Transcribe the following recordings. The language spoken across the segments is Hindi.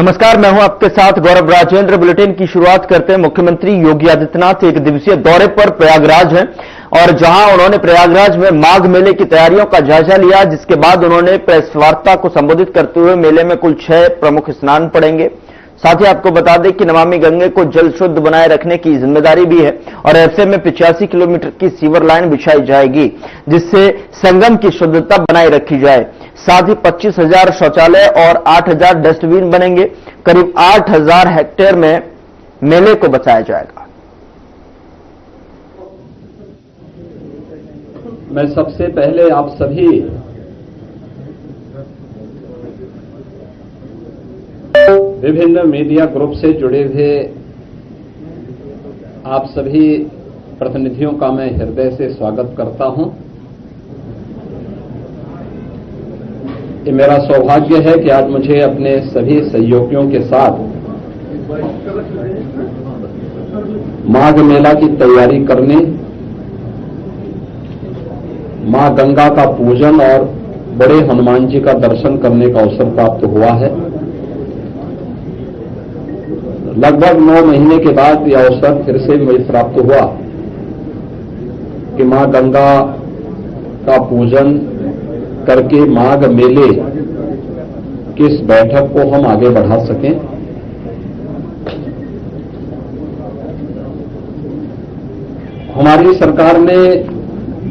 नमस्कार, मैं हूं आपके साथ गौरव राजेंद्र। बुलेटिन की शुरुआत करते हैं। मुख्यमंत्री योगी आदित्यनाथ एक दिवसीय दौरे पर प्रयागराज हैं और जहां उन्होंने प्रयागराज में माघ मेले की तैयारियों का जायजा लिया, जिसके बाद उन्होंने प्रेस वार्ता को संबोधित करते हुए मेले में कुल 6 प्रमुख स्नान पड़ेंगे। साथ ही आपको बता दें कि नमामि गंगे को जल शुद्ध बनाए रखने की जिम्मेदारी भी है और ऐसे में 85 किलोमीटर की सीवर लाइन बिछाई जाएगी, जिससे संगम की शुद्धता बनाए रखी जाए। साथ ही 25,000 शौचालय और 8,000 डस्टबिन बनेंगे। करीब 8,000 हेक्टेयर में मेले को बचाया जाएगा। मैं सबसे पहले आप सभी विभिन्न मीडिया ग्रुप से जुड़े हुए आप सभी प्रतिनिधियों का मैं हृदय से स्वागत करता हूं। ये मेरा सौभाग्य है कि आज मुझे अपने सभी सहयोगियों के साथ माघ मेला की तैयारी करने, मां गंगा का पूजन और बड़े हनुमान जी का दर्शन करने का अवसर प्राप्त हुआ है। लगभग 9 महीने के बाद यह अवसर फिर से मुझे प्राप्त हुआ कि मां गंगा का पूजन करके माघ मेले की इस बैठक को हम आगे बढ़ा सकें। हमारी सरकार ने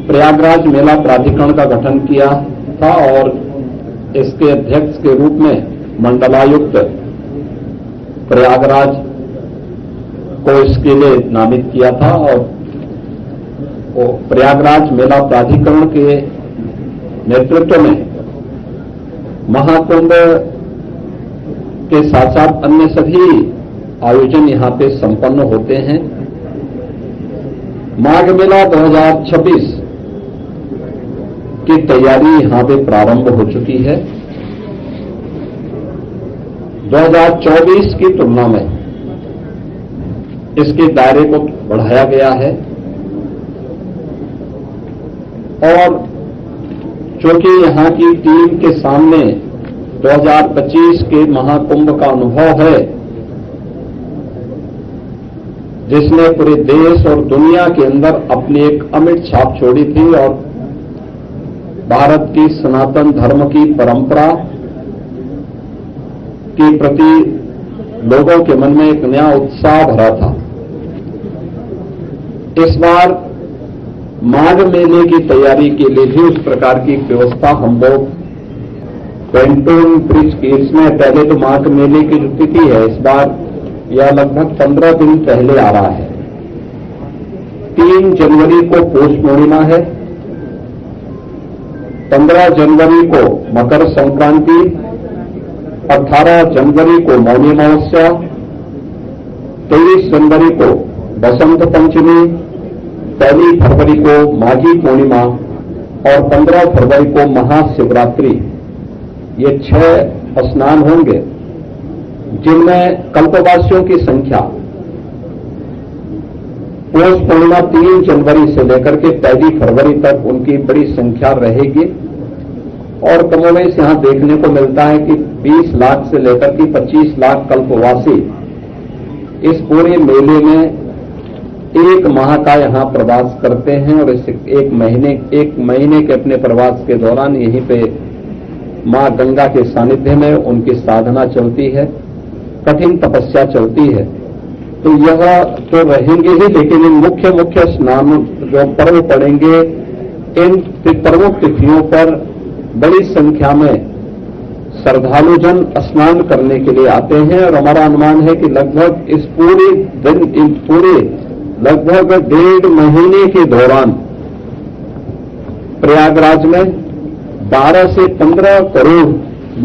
प्रयागराज मेला प्राधिकरण का गठन किया था और इसके अध्यक्ष के रूप में मंडलायुक्त प्रयागराज को इसके लिए नामित किया था और प्रयागराज मेला प्राधिकरण के नेतृत्व में महाकुंभ के साथ साथ अन्य सभी आयोजन यहां पे संपन्न होते हैं। माघ मेला 2026 की तैयारी यहां पे प्रारंभ हो चुकी है। 2024 की तुलना में इसके दायरे को बढ़ाया गया है और चूंकि यहां की टीम के सामने 2025 के महाकुंभ का अनुभव है, जिसने पूरे देश और दुनिया के अंदर अपनी एक अमिट छाप छोड़ी थी और भारत की सनातन धर्म की परंपरा के प्रति लोगों के मन में एक नया उत्साह भरा था। इस बार माघ मेले की तैयारी के लिए भी उस प्रकार की व्यवस्था हम लोग पेंटून ब्रिज के इसमें पहले तो माघ मेले की जो तिथि है, इस बार यह लगभग 15 दिन पहले आ रहा है। 3 जनवरी को पौष पूर्णिमा है, 15 जनवरी को मकर संक्रांति, 18 जनवरी को मौनी अमावस्या, 23 जनवरी को बसंत पंचमी, 1 फरवरी को माघी पूर्णिमा और 15 फरवरी को महाशिवरात्रि। ये 6 स्नान होंगे, जिनमें कल्पवासियों की संख्या पौष पूर्णिमा 3 जनवरी से लेकर के 1 फरवरी तक उनकी बड़ी संख्या रहेगी और कमोवेश यहां देखने को मिलता है कि 20 लाख से लेकर के 25 लाख कल्पवासी इस पूरे मेले में 1 माह का यहां प्रवास करते हैं और इस एक महीने के अपने प्रवास के दौरान यहीं पे मां गंगा के सानिध्य में उनकी साधना चलती है, कठिन तपस्या चलती है। तो यह तो रहेंगे ही, लेकिन इन मुख्य स्नान जो पर्व पड़ेंगे, इन प्रमुख तिथियों पर बड़ी संख्या में श्रद्धालुजन स्नान करने के लिए आते हैं और हमारा अनुमान है कि लगभग इस पूरे लगभग 1.5 महीने के दौरान प्रयागराज में 12 से 15 करोड़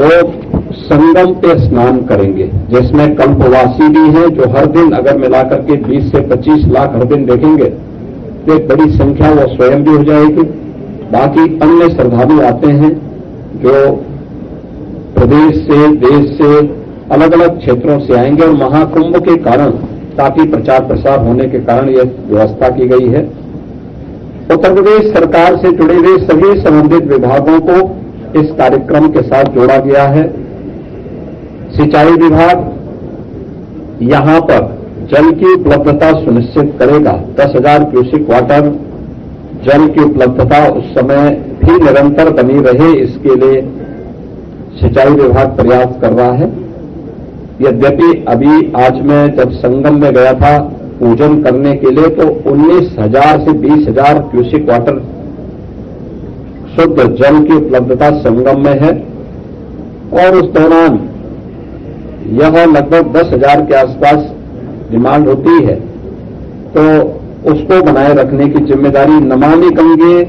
लोग संगम पे स्नान करेंगे, जिसमें कल्पवासी भी हैं जो हर दिन अगर मिलाकर के 20 से 25 लाख हर दिन देखेंगे तो एक बड़ी संख्या वो स्वयं भी हो जाएगी। बाकी अन्य श्रद्धालु आते हैं जो प्रदेश से, देश से, अलग अलग क्षेत्रों से आएंगे और महाकुंभ के कारण काफी प्रचार प्रसार होने के कारण यह व्यवस्था की गई है। उत्तर प्रदेश सरकार से जुड़े हुए सभी संबंधित विभागों को इस कार्यक्रम के साथ जोड़ा गया है। सिंचाई विभाग यहां पर जल की उपलब्धता सुनिश्चित करेगा। 10,000 क्यूसेक वाटर जल की उपलब्धता उस समय भी निरंतर बनी रहे, इसके लिए सिंचाई विभाग प्रयास कर रहा है। यद्यपि अभी आज मैं जब संगम में गया था पूजन करने के लिए, तो 19,000 से 20,000 क्यूसेक वाटर शुद्ध जल की उपलब्धता संगम में है, और उस दौरान यह लगभग 10,000 के आसपास डिमांड होती है, तो उसको बनाए रखने की जिम्मेदारी नमामि गंगे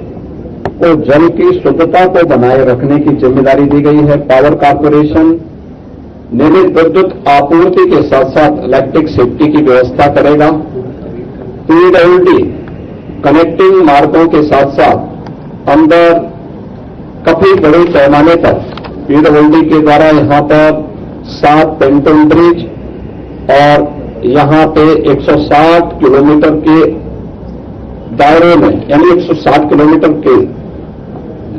को जल की शुद्धता को बनाए रखने की जिम्मेदारी दी गई है। पावर कॉर्पोरेशन नियमित विद्युत आपूर्ति के साथ साथ इलेक्ट्रिक सेफ्टी की व्यवस्था करेगा। पीडब्ल्यूडी कनेक्टिंग मार्गों के साथ साथ अंदर काफी बड़े पैमाने पर पीडब्ल्यूडी के द्वारा यहां पर 7 पेंटन ब्रिज और यहां पे 160 किलोमीटर के दायरे में, यानी 160 किलोमीटर के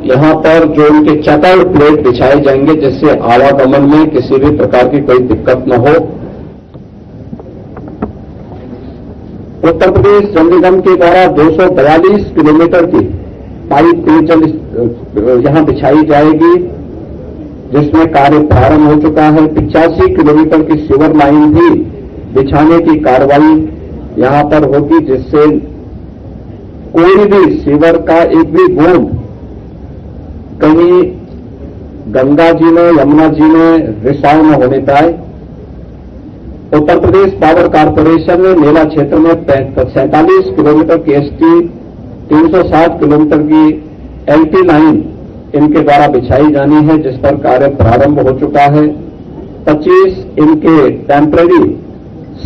यहां पर जो उनके चेकआउट प्लेट बिछाए जाएंगे, जिससे आवागमन में किसी भी प्रकार की कोई दिक्कत न हो। उत्तर प्रदेश जल निगम के द्वारा 242 किलोमीटर की पाइप पेयजल यहां बिछाई जाएगी, जिसमें कार्य प्रारंभ हो चुका है। 85 किलोमीटर की सीवर लाइन भी बिछाने की कार्रवाई यहां पर होगी, जिससे कोई भी सीवर का एक भी बूंद कहीं गंगा जी में, यमुना जी में रिसाव न होने पाए। उत्तर प्रदेश पावर कॉर्पोरेशन ने मेला क्षेत्र में 47 किलोमीटर की एसटी, 360 किलोमीटर की एलटी लाइन इनके द्वारा बिछाई जानी है, जिस पर कार्य प्रारंभ हो चुका है। 25 इनके टेम्पररी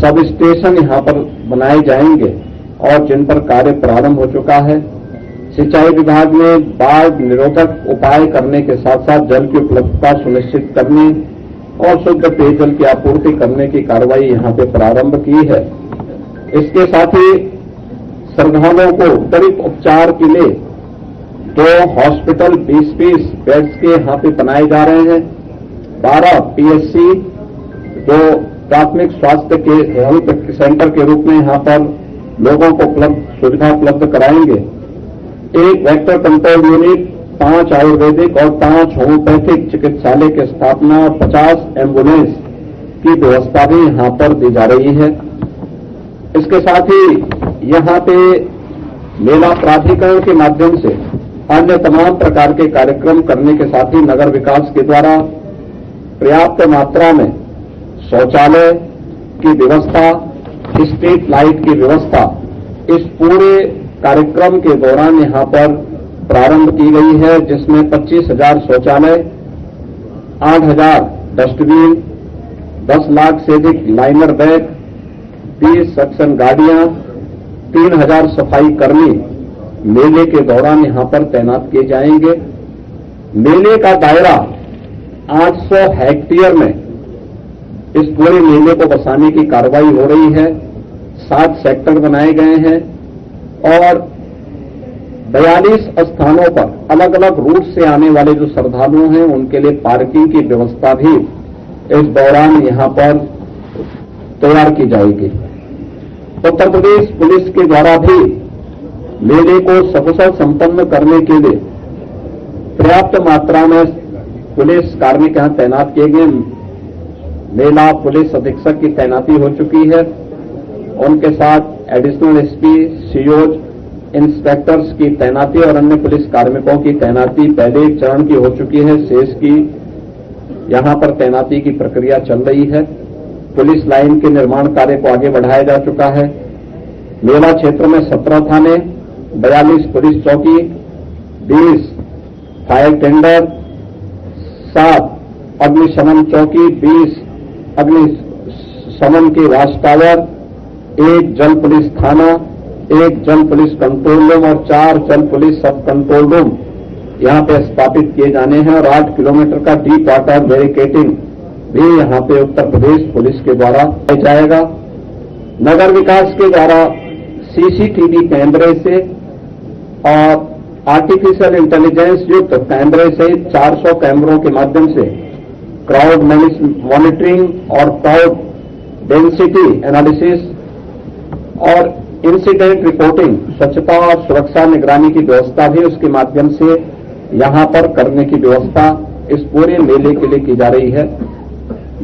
सब स्टेशन यहां पर बनाए जाएंगे और जिन पर कार्य प्रारंभ हो चुका है। सिंचाई विभाग ने बाढ़ निरोधक उपाय करने के साथ साथ जल की उपलब्धता सुनिश्चित करने और शुद्ध पेयजल की आपूर्ति करने की कार्रवाई यहां पे प्रारंभ की है। इसके साथ ही श्रद्धालुओं को त्वरित उपचार के लिए 2 हॉस्पिटल 20-20 बेड्स के यहां पे बनाए जा रहे हैं। 12 पीएचसी, 2 प्राथमिक स्वास्थ्य के हेल्थ सेंटर के रूप में यहां पर लोगों को सुविधा उपलब्ध कराएंगे। 1 वेक्टर कंट्रोल यूनिट, 5 आयुर्वेदिक और 5 होम्योपैथिक चिकित्सालय की स्थापना और 50 एम्बुलेंस की व्यवस्था भी यहां पर दी जा रही है। इसके साथ ही यहां पे मेला प्राधिकरण के माध्यम से अन्य तमाम प्रकार के कार्यक्रम करने के साथ ही नगर विकास के द्वारा पर्याप्त मात्रा में शौचालय की व्यवस्था, स्ट्रीट लाइट की व्यवस्था इस पूरे कार्यक्रम के दौरान यहां पर प्रारंभ की गई है, जिसमें 25,000 शौचालय, 8,000 डस्टबिन, 10 लाख से अधिक लाइनर बैग, 20 सक्शन गाड़ियां, 3,000 सफाई कर्मी मेले के दौरान यहां पर तैनात किए जाएंगे। मेले का दायरा 800 हेक्टेयर में इस पूरे मेले को बसाने की कार्रवाई हो रही है। 7 सेक्टर बनाए गए हैं और 42 स्थानों पर अलग अलग रूट से आने वाले जो श्रद्धालु हैं उनके लिए पार्किंग की व्यवस्था भी इस दौरान यहां पर तैयार की जाएगी। उत्तर प्रदेश पुलिस के द्वारा भी मेले को सकुशल संपन्न करने के लिए पर्याप्त मात्रा में पुलिस कार्मिक यहां तैनात किए गए। मेला पुलिस अधीक्षक की तैनाती हो चुकी है, उनके साथ एडिशनल एसपी, सीओज, इंस्पेक्टर्स की तैनाती और अन्य पुलिस कार्मिकों की तैनाती पहले चरण की हो चुकी है। शेष की यहां पर तैनाती की प्रक्रिया चल रही है। पुलिस लाइन के निर्माण कार्य को आगे बढ़ाया जा चुका है। मेला क्षेत्र में 17 थाने, 42 पुलिस चौकी, 20 फायर टेंडर, 7 अग्निशमन चौकी, 20 अग्निशमन के वॉच टावर, 1 जल पुलिस थाना, 1 जल पुलिस कंट्रोल रूम और 4 जल पुलिस सब कंट्रोल रूम यहां पे स्थापित किए जाने हैं और 8 किलोमीटर का डीप वाटर बैरिकेडिंग भी यहां पे उत्तर प्रदेश पुलिस के द्वारा किया जाएगा। नगर विकास के द्वारा सीसीटीवी कैमरे से और आर्टिफिशियल इंटेलिजेंस युक्त कैमरे से 400 कैमरों के माध्यम से क्राउड मॉनिटरिंग और क्राउड डेंसिटी एनालिसिस और इंसिडेंट रिपोर्टिंग, स्वच्छता और सुरक्षा निगरानी की व्यवस्था भी उसके माध्यम से यहां पर करने की व्यवस्था इस पूरे मेले के लिए की जा रही है।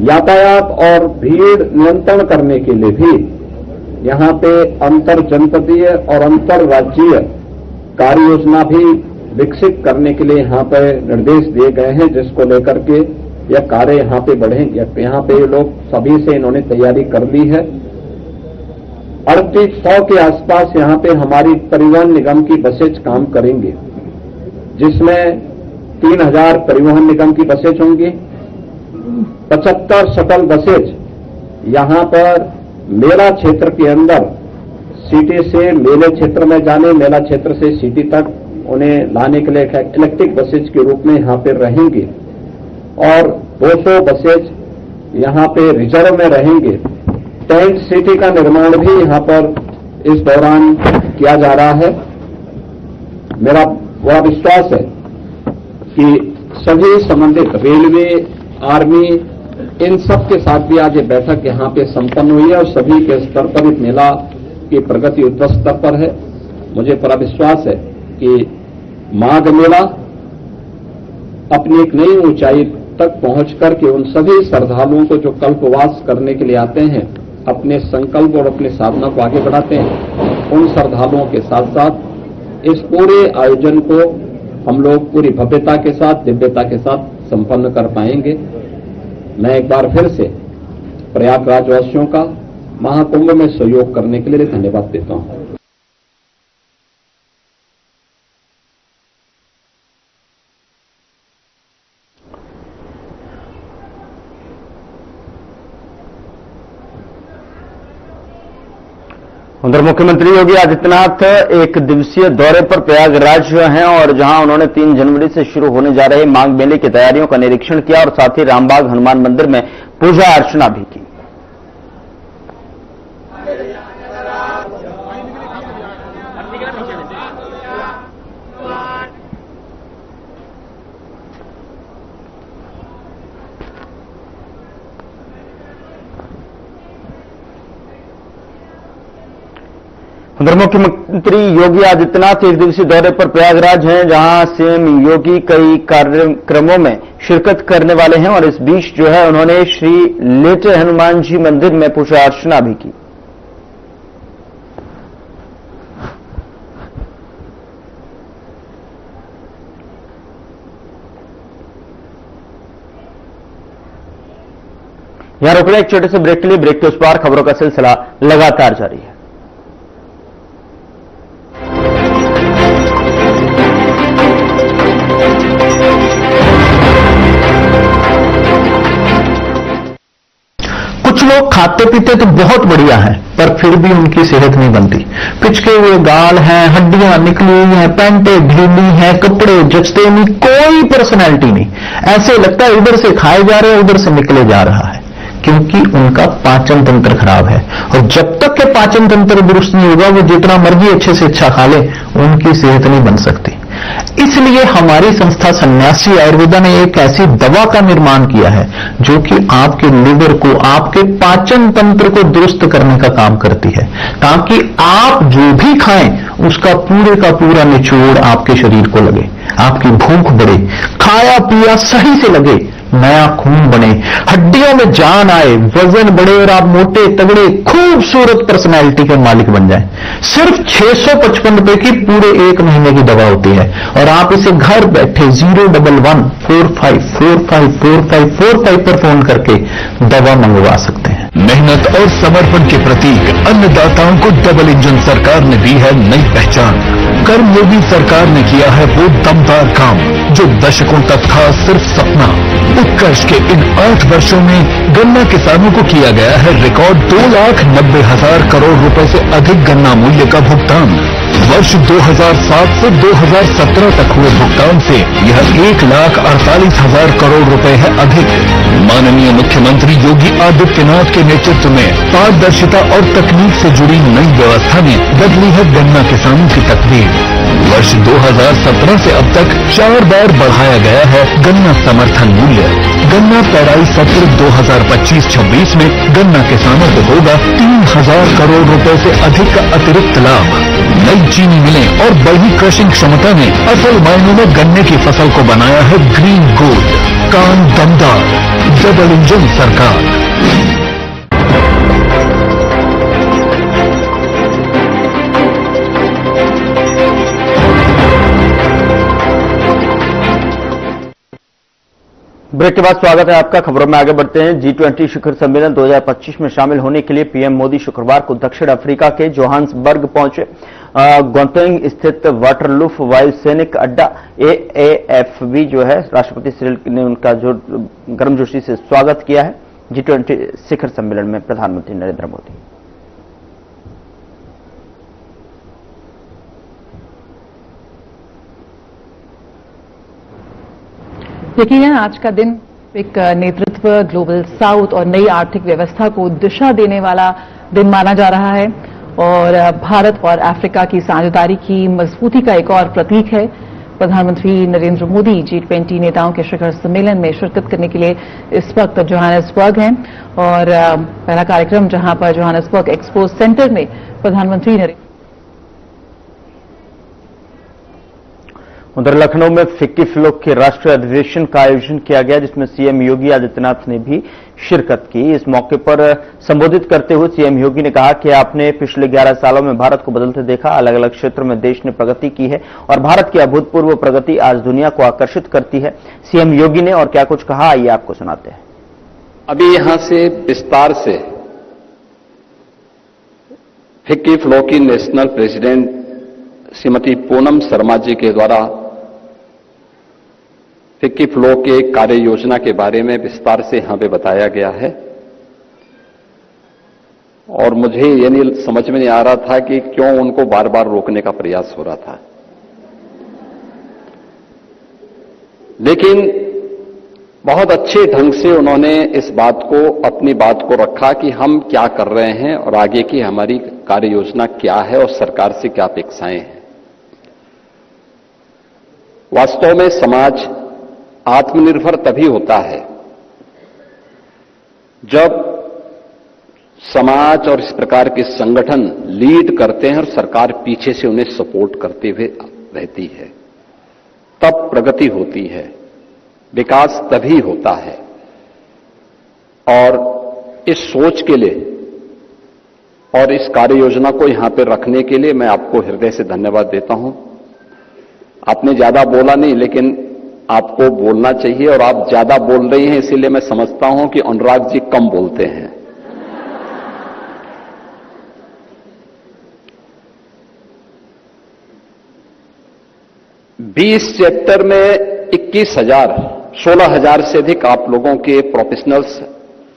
यातायात और भीड़ नियंत्रण करने के लिए भी यहां पे अंतर जनपदीय और अंतर राज्यीय कार्य योजना भी विकसित करने के लिए यहां पर निर्देश दिए गए हैं, जिसको लेकर के यह कार्य यहां पे बढ़ेंगे। यहां पे लोग सभी से इन्होंने तैयारी कर ली है। 3800 के आसपास यहां पे हमारी परिवहन निगम की बसेज काम करेंगी, जिसमें 3000 परिवहन निगम की बसेज होंगी, 75 शटल बसेज यहां पर मेला क्षेत्र के अंदर सिटी से मेले क्षेत्र में जाने, मेला क्षेत्र से सिटी तक उन्हें लाने के लिए इलेक्ट्रिक बसेज के रूप में यहां पर रहेंगी और 200 बसेज यहां पे रिजर्व में रहेंगे। टेंट सिटी का निर्माण भी यहां पर इस दौरान किया जा रहा है। मेरा बड़ा विश्वास है कि सभी संबंधित रेलवे, आर्मी, इन सब के साथ भी आज ये बैठक यहां पे संपन्न हुई है और सभी के स्तर पर इस मेला की प्रगति उच्च स्तर पर है। मुझे पूरा विश्वास है कि माघ मेला अपनी एक नई ऊंचाई तक पहुंच करके उन सभी श्रद्धालुओं को जो कल्पवास करने के लिए आते हैं, अपने संकल्प और अपनी साधना को आगे बढ़ाते हैं, उन श्रद्धालुओं के साथ साथ इस पूरे आयोजन को हम लोग पूरी भव्यता के साथ, दिव्यता के साथ संपन्न कर पाएंगे। मैं एक बार फिर से प्रयागराज वासियों का महाकुंभ में सहयोग करने के लिए धन्यवाद देता हूं। उधर मुख्यमंत्री योगी आदित्यनाथ एक दिवसीय दौरे पर प्रयागराज हैं और जहां उन्होंने 3 जनवरी से शुरू होने जा रहे माघ मेले की तैयारियों का निरीक्षण किया और साथ ही रामबाग हनुमान मंदिर में पूजा अर्चना भी की। उधर मुख्यमंत्री योगी आदित्यनाथ एक दिवसीय दौरे पर प्रयागराज हैं, जहां सीएम योगी कई कार्यक्रमों में शिरकत करने वाले हैं और इस बीच जो है उन्होंने श्री लेटे हनुमान जी मंदिर में पूजा अर्चना भी की। यहां रुकने एक छोटे से ब्रेक के लिए, ब्रेक के उस पार खबरों का सिलसिला लगातार जारी है। कुछ लोग खाते पीते तो बहुत बढ़िया हैं, पर फिर भी उनकी सेहत नहीं बनती। पिचके हुए गाल हैं, हड्डियां निकली हुई हैं, पैंटें ढीली हैं, कपड़े जचते नहीं, कोई पर्सनैलिटी नहीं। ऐसे लगता है इधर से खाए जा रहे हैं, उधर से निकले जा रहा है, क्योंकि उनका पाचन तंत्र खराब है। और जब तक के पाचन तंत्र दुरुस्त नहीं होगा, वो जितना मर्जी अच्छे से अच्छा खा ले, उनकी सेहत नहीं बन सकती। इसलिए हमारी संस्था सन्यासी आयुर्वेदा ने एक ऐसी दवा का निर्माण किया है जो कि आपके लिवर को, आपके पाचन तंत्र को दुरुस्त करने का काम करती है, ताकि आप जो भी खाएं उसका पूरे का पूरा निचोड़ आपके शरीर को लगे, आपकी भूख बढ़े, खाया पिया सही से लगे, नया खून बने, हड्डियों में जान आए, वजन बढ़े और आप मोटे तगड़े खूबसूरत पर्सनैलिटी के मालिक बन जाएं। सिर्फ 655 रुपए की पूरे 1 महीने की दवा होती है और आप इसे घर बैठे 01145454545 पर फोन करके दवा मंगवा सकते हैं। मेहनत और समर्पण के प्रतीक अन्नदाताओं को डबल इंजन सरकार ने दी है नई पहचान। कर्मयोगी सरकार ने किया है वो दमदार काम जो दशकों तक था सिर्फ सपना। उत्कर्ष के इन 8 वर्षों में गन्ना किसानों को किया गया है रिकॉर्ड 2,90,000 करोड़ रुपए से अधिक गन्ना मूल्य का भुगतान। वर्ष 2007 से 2017 तक हुए भुगतान से यह 1,48,000 करोड़ रुपए है अधिक। माननीय मुख्यमंत्री योगी आदित्यनाथ के नेतृत्व में पारदर्शिता और तकनीक से जुड़ी नई व्यवस्था ने बदली है गन्ना किसानों की तकदीर। वर्ष 2017 से अब तक 4 बार बढ़ाया गया है गन्ना समर्थन मूल्य। गन्ना पेराई सत्र 2025-26 में गन्ना किसानों को होगा 3,000 करोड़ रुपए से अधिक का अतिरिक्त लाभ। नई चीनी मिलें और बढ़ी क्रशिंग क्षमता ने असल मायनों में गन्ने की फसल को बनाया है ग्रीन गोल्ड। काम दमदार, डबल इंजन सरकार। ब्रेक के बाद स्वागत है आपका। खबरों में आगे बढ़ते हैं। G20 शिखर सम्मेलन 2025 में शामिल होने के लिए पीएम मोदी शुक्रवार को दक्षिण अफ्रीका के जोहान्सबर्ग पहुंचे। गौतेंग स्थित वाटरलूफ वायुसैनिक अड्डा AAFV जो है, राष्ट्रपति सिरिल ने उनका जो गर्मजोशी से स्वागत किया है। G20 शिखर सम्मेलन में प्रधानमंत्री नरेंद्र मोदी। यकीनन आज का दिन एक नेतृत्व, ग्लोबल साउथ और नई आर्थिक व्यवस्था को दिशा देने वाला दिन माना जा रहा है और भारत और अफ्रीका की साझेदारी की मजबूती का एक और प्रतीक है। प्रधानमंत्री नरेंद्र मोदी G20 नेताओं के शिखर सम्मेलन में शिरकत करने के लिए इस वक्त जोहान्सबर्ग हैं और पहला कार्यक्रम जहां पर जोहान्सबर्ग एक्सपो सेंटर में प्रधानमंत्री उधर लखनऊ में फिक्की फ्लोक के राष्ट्रीय अधिवेशन का आयोजन किया गया, जिसमें सीएम योगी आदित्यनाथ ने भी शिरकत की। इस मौके पर संबोधित करते हुए सीएम योगी ने कहा कि आपने पिछले 11 सालों में भारत को बदलते देखा। अलग अलग क्षेत्रों में देश ने प्रगति की है और भारत की अभूतपूर्व प्रगति आज दुनिया को आकर्षित करती है। सीएम योगी ने और क्या कुछ कहा, आइए आपको सुनाते हैं। अभी यहां से विस्तार से फिक्की फ्लोक की नेशनल प्रेसिडेंट श्रीमती पूनम शर्मा जी के द्वारा फिक्की फ्लो के कार्य योजना के बारे में विस्तार से यहां पे बताया गया है और मुझे ये नहीं समझ में नहीं आ रहा था कि क्यों उनको बार बार रोकने का प्रयास हो रहा था, लेकिन बहुत अच्छे ढंग से उन्होंने इस बात को, अपनी बात को रखा कि हम क्या कर रहे हैं और आगे की हमारी कार्य योजना क्या है और सरकार से क्या अपेक्षाएं हैं। वास्तव में समाज आत्मनिर्भर तभी होता है जब समाज और इस प्रकार के संगठन लीड करते हैं और सरकार पीछे से उन्हें सपोर्ट करते हुए रहती है, तब प्रगति होती है, विकास तभी होता है। और इस सोच के लिए और इस कार्य योजना को यहां पर रखने के लिए मैं आपको हृदय से धन्यवाद देता हूं। आपने ज्यादा बोला नहीं, लेकिन आपको बोलना चाहिए और आप ज्यादा बोल रही हैं, इसीलिए मैं समझता हूं कि अनुराग जी कम बोलते हैं। बीस चैप्टर में 21,000, 16,000 से अधिक आप लोगों के प्रोफेशनल्स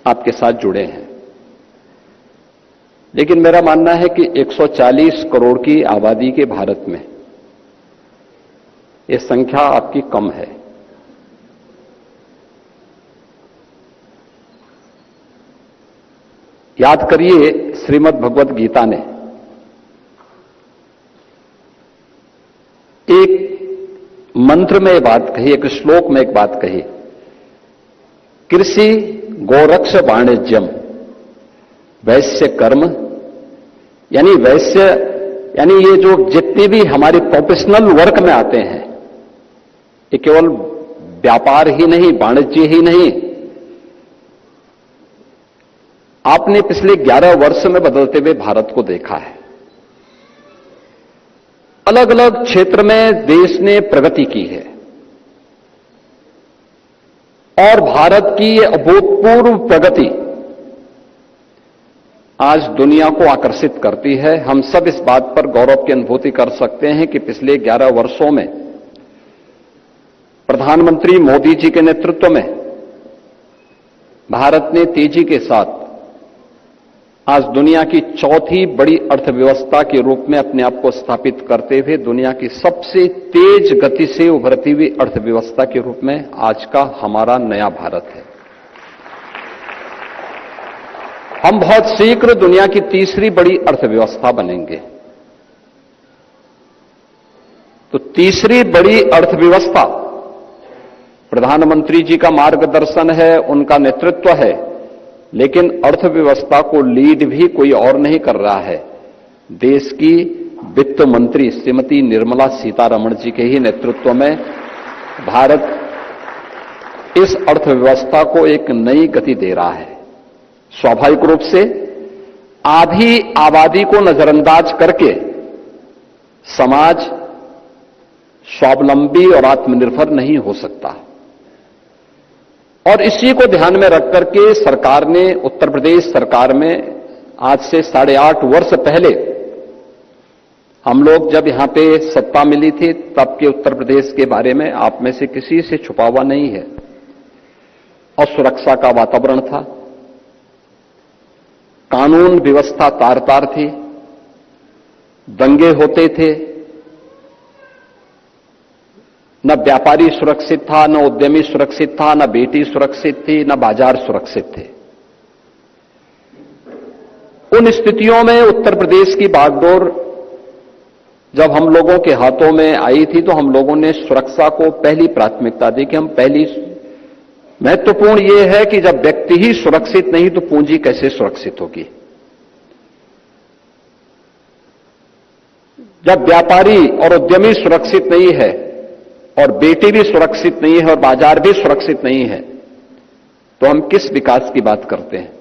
आपके साथ जुड़े हैं, लेकिन मेरा मानना है कि 140 करोड़ की आबादी के भारत में यह संख्या आपकी कम है। याद करिए, श्रीमद् भगवत गीता ने एक मंत्र में एक बात कही, एक श्लोक में एक बात कही, कृषि गोरक्ष वाणिज्यम वैश्य कर्म, यानी वैश्य यानी ये जो जितने भी हमारे प्रोफेशनल वर्क में आते हैं, ये केवल व्यापार ही नहीं, वाणिज्य ही नहीं, आपने पिछले 11 वर्ष में बदलते हुए भारत को देखा है। अलग अलग क्षेत्र में देश ने प्रगति की है और भारत की ये अभूतपूर्व प्रगति आज दुनिया को आकर्षित करती है। हम सब इस बात पर गौरव की अनुभूति कर सकते हैं कि पिछले 11 वर्षों में प्रधानमंत्री मोदी जी के नेतृत्व में भारत ने तेजी के साथ आज दुनिया की चौथी बड़ी अर्थव्यवस्था के रूप में अपने आप को स्थापित करते हुए दुनिया की सबसे तेज गति से उभरती हुई अर्थव्यवस्था के रूप में आज का हमारा नया भारत है। हम बहुत शीघ्र दुनिया की तीसरी बड़ी अर्थव्यवस्था बनेंगे। तीसरी बड़ी अर्थव्यवस्था प्रधानमंत्री जी का मार्गदर्शन है, उनका नेतृत्व है, लेकिन अर्थव्यवस्था को लीड भी कोई और नहीं कर रहा है। देश की वित्त मंत्री श्रीमती निर्मला सीतारमण जी के ही नेतृत्व में भारत इस अर्थव्यवस्था को एक नई गति दे रहा है। स्वाभाविक रूप से आधी आबादी को नजरअंदाज करके समाज स्वावलंबी और आत्मनिर्भर नहीं हो सकता, और इसी को ध्यान में रख करके सरकार ने, उत्तर प्रदेश सरकार में आज से 8.5 वर्ष पहले हम लोग जब यहां पे सत्ता मिली थी, तब के उत्तर प्रदेश के बारे में आप में से किसी से छुपा हुआ नहीं है। असुरक्षा का वातावरण था, कानून व्यवस्था तार तार थी, दंगे होते थे, न व्यापारी सुरक्षित था, न उद्यमी सुरक्षित था, न बेटी सुरक्षित थी, न बाजार सुरक्षित थे। उन स्थितियों में उत्तर प्रदेश की बागडोर जब हम लोगों के हाथों में आई थी, तो हम लोगों ने सुरक्षा को पहली प्राथमिकता दी कि हम पहली महत्वपूर्ण यह है कि जब व्यक्ति ही सुरक्षित नहीं तो पूंजी कैसे सुरक्षित होगी। जब व्यापारी और उद्यमी सुरक्षित नहीं है और बेटी भी सुरक्षित नहीं है और बाजार भी सुरक्षित नहीं है, तो हम किस विकास की बात करते हैं।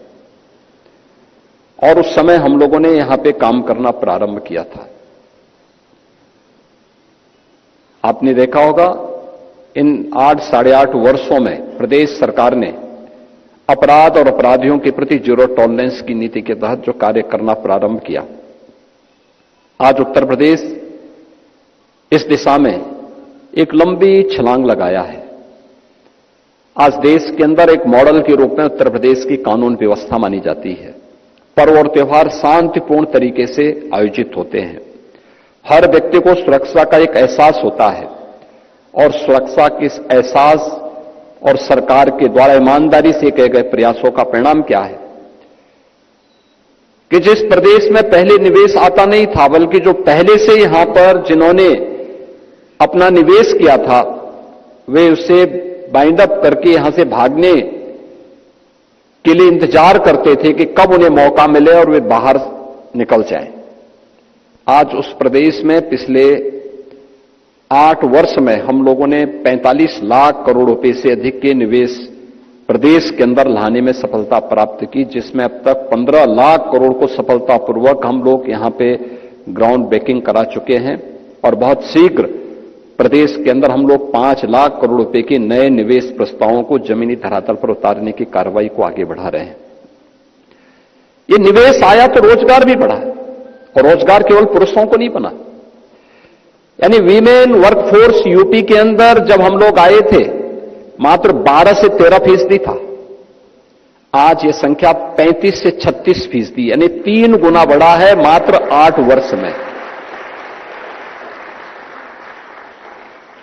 और उस समय हम लोगों ने यहां पे काम करना प्रारंभ किया था। आपने देखा होगा इन 8-8.5 वर्षों में प्रदेश सरकार ने अपराध और अपराधियों के प्रति जीरो टॉलरेंस की नीति के तहत जो कार्य करना प्रारंभ किया, आज उत्तर प्रदेश इस दिशा में एक लंबी छलांग लगाया है। आज देश के अंदर एक मॉडल के रूप में उत्तर प्रदेश की कानून व्यवस्था मानी जाती है। पर्व और त्योहार शांतिपूर्ण तरीके से आयोजित होते हैं। हर व्यक्ति को सुरक्षा का एक एहसास होता है, और सुरक्षा के इस एहसास और सरकार के द्वारा ईमानदारी से किए गए प्रयासों का परिणाम क्या है कि जिस प्रदेश में पहले निवेश आता नहीं था, बल्कि जो पहले से यहां पर जिन्होंने अपना निवेश किया था, वे उसे बाइंड अप करके यहां से भागने के लिए इंतजार करते थे कि कब उन्हें मौका मिले और वे बाहर निकल जाएं। आज उस प्रदेश में पिछले 8 वर्ष में हम लोगों ने 45 लाख करोड़ रुपए से अधिक के निवेश प्रदेश के अंदर लाने में सफलता प्राप्त की, जिसमें अब तक 15 लाख करोड़ को सफलतापूर्वक हम लोग यहां पे ग्राउंड ब्रेकिंग करा चुके हैं, और बहुत शीघ्र प्रदेश के अंदर हम लोग 5 लाख करोड़ रुपए के नए निवेश प्रस्तावों को जमीनी धरातल पर उतारने की कार्रवाई को आगे बढ़ा रहे हैं। ये निवेश आया तो रोजगार भी बढ़ा, और रोजगार केवल पुरुषों को नहीं बना। यानी वीमेन वर्कफोर्स यूपी के अंदर जब हम लोग आए थे मात्र 12 से 13% था, आज ये संख्या 35 से 36%, यानी 3 गुना बढ़ा है मात्र 8 वर्ष में।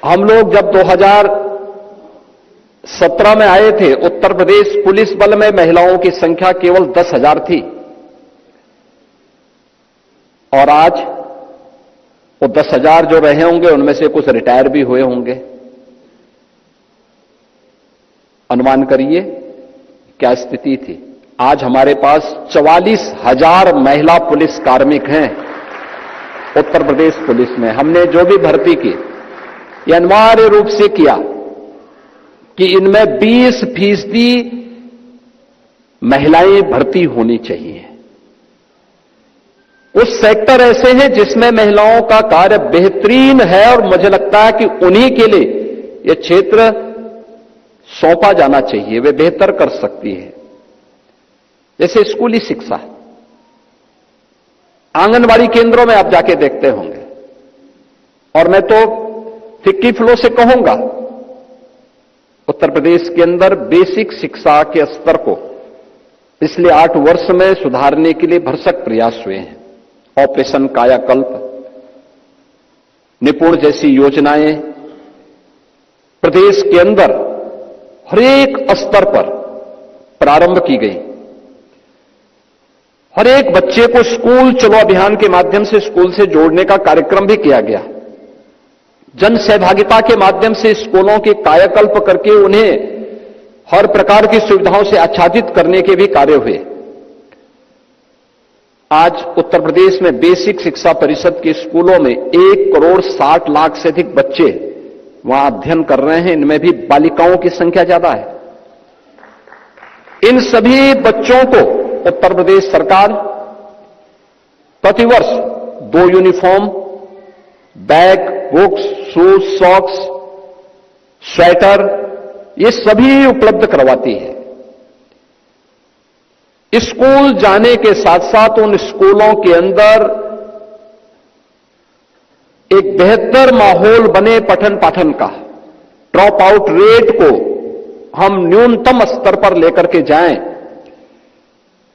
हम लोग जब 2017 में आए थे, उत्तर प्रदेश पुलिस बल में महिलाओं की संख्या केवल 10,000 थी, और आज वो 10,000 जो रहे होंगे उनमें से कुछ रिटायर भी हुए होंगे। अनुमान करिए क्या स्थिति थी। आज हमारे पास 44,000 महिला पुलिस कार्मिक हैं उत्तर प्रदेश पुलिस में। हमने जो भी भर्ती की, ये अनिवार्य रूप से किया कि इनमें 20% महिलाएं भर्ती होनी चाहिए। कुछ सेक्टर ऐसे हैं जिसमें महिलाओं का कार्य बेहतरीन है, और मुझे लगता है कि उन्हीं के लिए यह क्षेत्र सौंपा जाना चाहिए, वे बेहतर कर सकती है। जैसे स्कूली शिक्षा, आंगनवाड़ी केंद्रों में आप जाके देखते होंगे, और मैं तो फिक्की फ्लो से कहूंगा, उत्तर प्रदेश के अंदर बेसिक शिक्षा के स्तर को पिछले 8 वर्ष में सुधारने के लिए भरसक प्रयास हुए हैं। ऑपरेशन कायाकल्प, निपुण जैसी योजनाएं प्रदेश के अंदर हर एक स्तर पर प्रारंभ की गई। हर एक बच्चे को स्कूल चलो अभियान के माध्यम से स्कूल से जोड़ने का कार्यक्रम भी किया गया, जन सहभागिता के माध्यम से स्कूलों के कायाकल्प करके उन्हें हर प्रकार की सुविधाओं से आच्छादित करने के भी कार्य हुए। आज उत्तर प्रदेश में बेसिक शिक्षा परिषद के स्कूलों में 1,60,00,000 से अधिक बच्चे वहां अध्ययन कर रहे हैं। इनमें भी बालिकाओं की संख्या ज्यादा है। इन सभी बच्चों को उत्तर प्रदेश सरकार प्रतिवर्ष 2 uniform, bag, books, shoes, socks, sweater ये सभी उपलब्ध करवाती है। स्कूल जाने के साथ साथ उन स्कूलों के अंदर एक बेहतर माहौल बने पठन पाठन का, ड्रॉप आउट रेट को हम न्यूनतम स्तर पर लेकर के जाएं,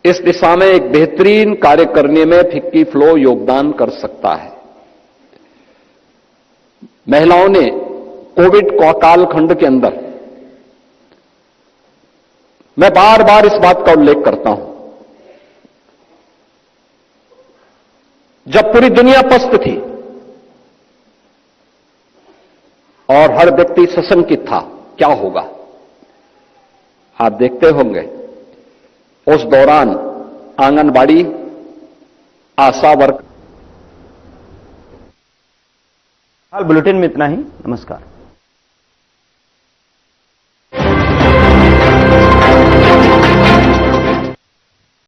इस दिशा में एक बेहतरीन कार्य करने में फिक्की फ्लो योगदान कर सकता है। महिलाओं ने कोविड कालखंड के अंदर, मैं बार बार इस बात का उल्लेख करता हूं, जब पूरी दुनिया पस्त थी और हर व्यक्ति सशंकित था क्या होगा, आप देखते होंगे उस दौरान आंगनबाड़ी, आशा वर्क। हाल बुलेटिन में इतना ही। नमस्कार।